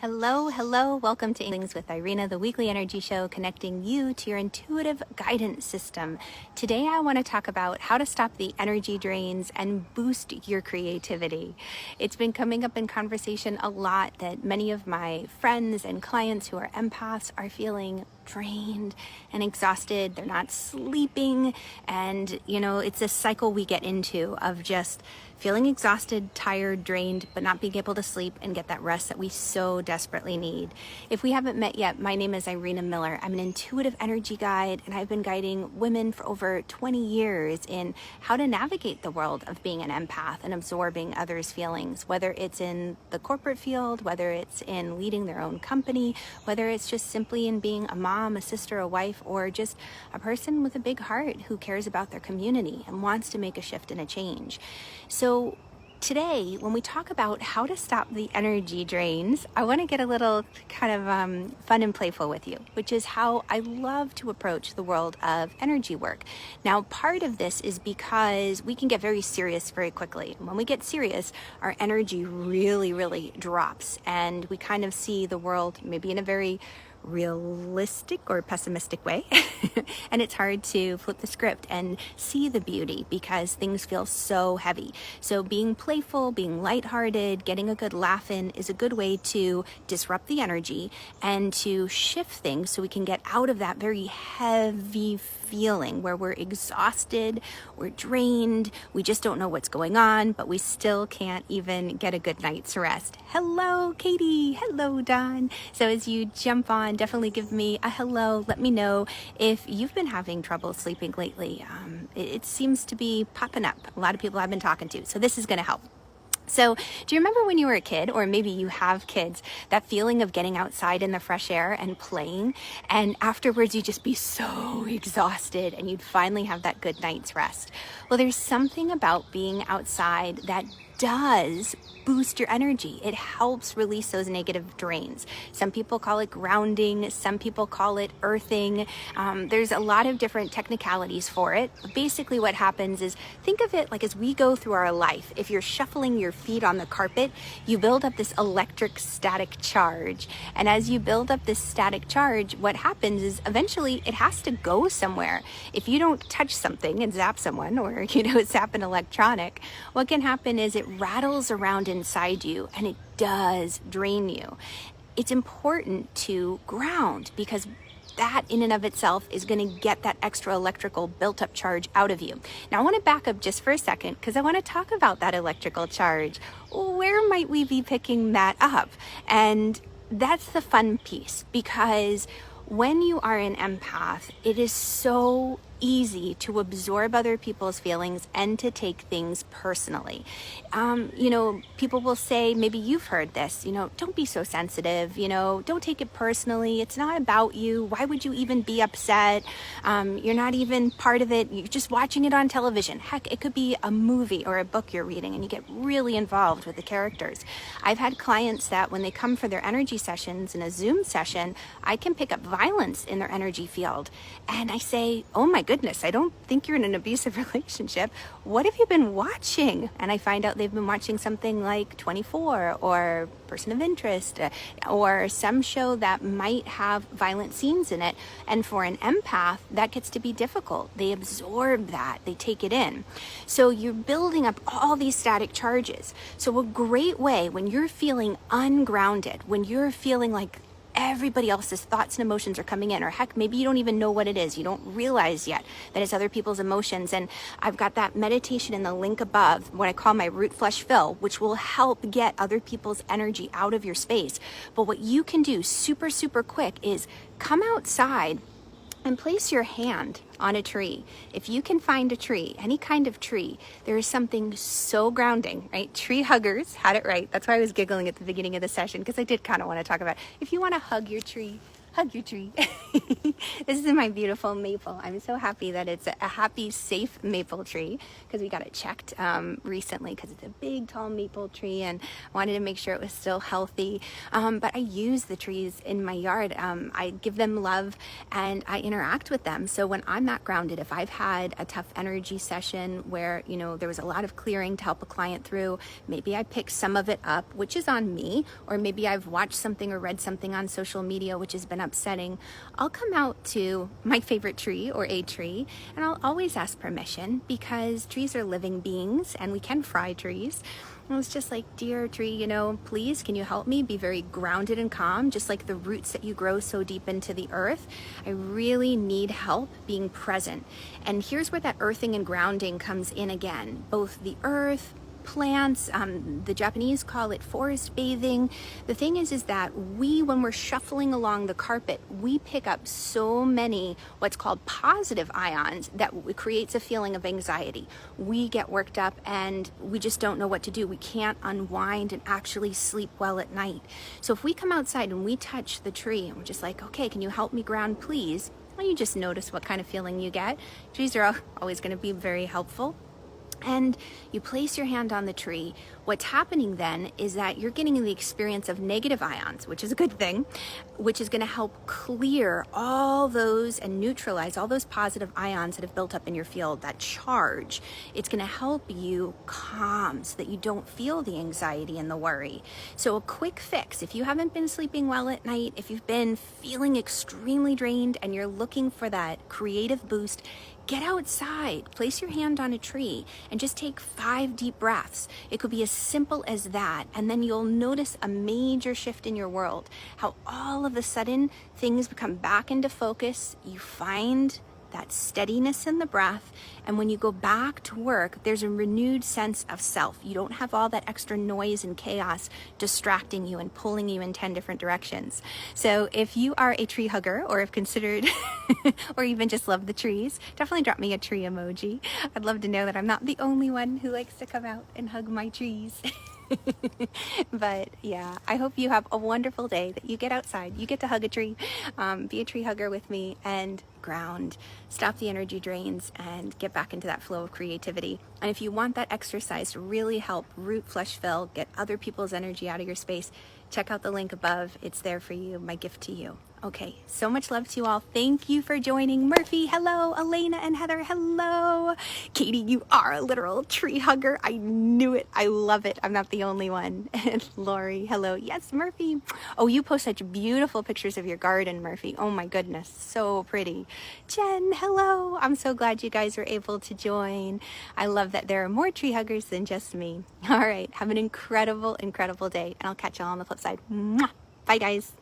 Hello, welcome to Inklings with Irena, the weekly energy show connecting you to your intuitive guidance system. Today I want to talk about how to stop the energy drains and boost your creativity. It's been coming up in conversation a lot that many of my friends and clients who are empaths are feeling drained and exhausted. They're not sleeping, and it's a cycle we get into of just feeling exhausted, tired, drained, but not being able to sleep and get that rest that we so desperately need. If we haven't met yet, my name is Irena Miller. I'm an intuitive energy guide, and I've been guiding women for over 20 years in how to navigate the world of being an empath and absorbing others' feelings, whether it's in the corporate field, whether it's in leading their own company, whether it's just simply in being a mom, a sister, a wife, or just a person with a big heart who cares about their community and wants to make a shift and a change. So today, when we talk about how to stop the energy drains, I want to get a little kind of fun and playful with you, which is how I love to approach the world of energy work. Now, part of this is because we can get very serious very quickly. When we get serious, our energy really drops, and we kind of see the world maybe in a very realistic or pessimistic way. And it's hard to flip the script and see the beauty because things feel so heavy. So being playful, being lighthearted, getting a good laugh in is a good way to disrupt the energy and to shift things so we can get out of that very heavy feeling where we're exhausted, we're drained, we just don't know what's going on, but we still can't even get a good night's rest. Hello, Katie. Hello, Don. So as you jump on, definitely give me a hello. Let me know if you've been having trouble sleeping lately. It seems to be popping up. A lot of people I've been talking to. So this is going to help. So do you remember when you were a kid, or maybe you have kids, that feeling of getting outside in the fresh air and playing, and afterwards you'd just be so exhausted and you'd finally have that good night's rest? Well, there's something about being outside that does boost your energy. It helps release those negative drains. Some people call it grounding. Some people call it earthing. There's a lot of different technicalities for it. But basically what happens is, think of it like as we go through our life, if you're shuffling your feet on the carpet, you build up this electric static charge. And as you build up this static charge, what happens is eventually it has to go somewhere. If you don't touch something and zap someone, or zap an electronic, what can happen is it rattles around inside you and it does drain you. It's important to ground because that in and of itself is going to get that extra electrical built up charge out of you. Now I want to back up just for a second because I want to talk about that electrical charge. Where might we be picking that up? And that's the fun piece, because when you are an empath, it is so easy to absorb other people's feelings and to take things personally. People will say, maybe you've heard this, don't be so sensitive, don't take it personally. It's not about you. Why would you even be upset? You're not even part of it. You're just watching it on television. Heck, it could be a movie or a book you're reading and you get really involved with the characters. I've had clients that when they come for their energy sessions in a Zoom session, I can pick up violence in their energy field. And I say, oh my goodness, I don't think you're in an abusive relationship. What have you been watching? And I find out they've been watching something like 24 or Person of Interest or some show that might have violent scenes in it. And for an empath, that gets to be difficult. They absorb that, they take it in. So you're building up all these static charges. So a great way when you're feeling ungrounded, when you're feeling like everybody else's thoughts and emotions are coming in, or heck, maybe you don't even know what it is. You don't realize yet that it's other people's emotions. And I've got that meditation in the link above, what I call my root flush fill, which will help get other people's energy out of your space. But what you can do super quick is come outside and place your hand on a tree. If you can find a tree, any kind of tree, there is something so grounding, right? Tree huggers had it right. That's why I was giggling at the beginning of the session, because I did kind of want to talk about it. If you want to hug your tree, Hug your tree. This is my beautiful maple. I'm so happy that it's a happy, safe maple tree because we got it checked recently because it's a big, tall maple tree and I wanted to make sure it was still healthy. But I use the trees in my yard. I give them love and I interact with them. So when I'm not grounded, if I've had a tough energy session where, you know, there was a lot of clearing to help a client through, maybe I pick some of it up, which is on me, or maybe I've watched something or read something on social media which has been upsetting, I'll come out to my favorite tree or a tree and I'll always ask permission because trees are living beings and we can fry trees. And I was just like, dear tree, you know, please, can you help me be very grounded and calm, just like the roots that you grow so deep into the earth? I really need help being present. And here's where that earthing and grounding comes in again. Both the earth, plants, the Japanese call it forest bathing. The thing is that when we're shuffling along the carpet, we pick up so many what's called positive ions that creates a feeling of anxiety. We get worked up and we just don't know what to do. We can't unwind and actually sleep well at night. So if we come outside and we touch the tree and we're just like, okay, can you help me ground, please? Well, you just notice what kind of feeling you get. Trees are always going to be very helpful. And you place your hand on the tree. What's happening then is that you're getting the experience of negative ions, which is a good thing, which is going to help clear all those and neutralize all those positive ions that have built up in your field, that charge. It's going to help you calm so that you don't feel the anxiety and the worry. So a quick fix, if you haven't been sleeping well at night, if you've been feeling extremely drained and you're looking for that creative boost, get outside, place your hand on a tree, and just take 5 deep breaths. It could be as simple as that, and then you'll notice a major shift in your world, how all of a sudden things become back into focus. You find that steadiness in the breath, and when you go back to work, there's a renewed sense of self. You don't have all that extra noise and chaos distracting you and pulling you in 10 different directions. So if you are a tree hugger or have considered or even just love the trees, definitely drop me a tree emoji. I'd love to know that I'm not the only one who likes to come out and hug my trees. But yeah, I hope you have a wonderful day, that you get outside, you get to hug a tree, be a tree hugger with me, and ground, stop the energy drains, and get back into that flow of creativity. And if you want that exercise to really help root, flush, fill, get other people's energy out of your space, check out the link above. It's there for you, my gift to you. Okay, so much love to you all. Thank you for joining. Murphy, hello. Elena and Heather, hello. Katie, you are a literal tree hugger. I knew it. I love it. I'm not the only one. And Lori, hello. Yes, Murphy. Oh, you post such beautiful pictures of your garden, Murphy. Oh my goodness, so pretty. Jen, hello. I'm so glad you guys were able to join. I love that there are more tree huggers than just me. All right, have an incredible, incredible day, and I'll catch you all on the flip side. Mwah. Bye, guys.